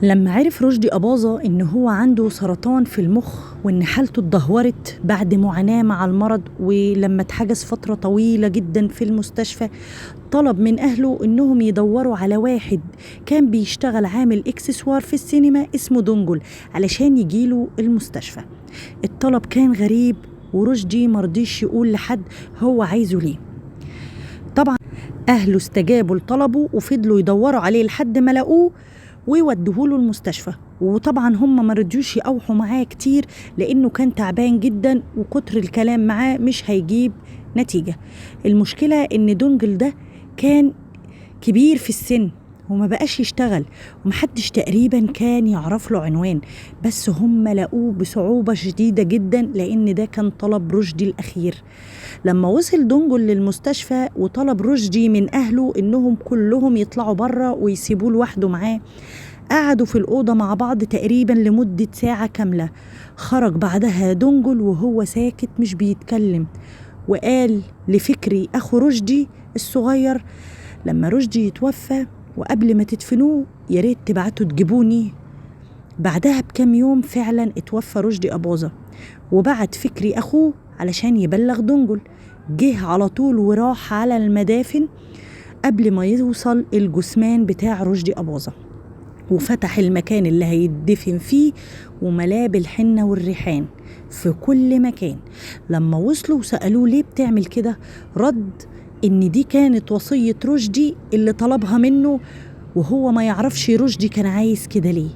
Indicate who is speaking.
Speaker 1: لما عرف رشدي أباظة إن هو عنده سرطان في المخ وإن حالته اتدهورت بعد معاناة مع المرض، ولما اتحجز فترة طويلة جدا في المستشفى، طلب من أهله إنهم يدوروا على واحد كان بيشتغل عامل إكسسوار في السينما اسمه دنجل علشان يجيله المستشفى. الطلب كان غريب ورشدي مرضيش يقول لحد هو عايزه ليه. طبعا أهله استجابوا لطلبه وفضلوا يدوروا عليه لحد ما لقوه ويودوه له المستشفى. وطبعا هم ما رضيوش يقاوحوا معاه كتير لانه كان تعبان جدا وكتر الكلام معاه مش هيجيب نتيجة. المشكلة ان دونجل ده كان كبير في السن وما بقاش يشتغل ومحدش تقريبا كان يعرف له عنوان، بس هم لقوه بصعوبة شديدة جدا لان ده كان طلب رشدي الاخير. لما وصل دونجل للمستشفى وطلب رشدي من اهله انهم كلهم يطلعوا بره ويسيبوه لوحده معاه، قعدوا في الأوضة مع بعض تقريبا لمدة ساعة كاملة. خرج بعدها دونجل وهو ساكت مش بيتكلم، وقال لفكري أخو رشدي الصغير لما رشدي يتوفى وقبل ما تدفنوه يا ريت تبعتوا تجيبوني. بعدها بكام يوم فعلا اتوفى رشدي أباظة، وبعت فكري أخوه علشان يبلغ دونجل. جه على طول وراح على المدافن قبل ما يوصل الجثمان بتاع رشدي أباظة، وفتح المكان اللي هيدفن فيه وملاه بالحنة والريحان في كل مكان. لما وصلوا وسألوه ليه بتعمل كده، رد إن دي كانت وصية رشدي اللي طلبها منه، وهو ما يعرفش رشدي كان عايز كده ليه.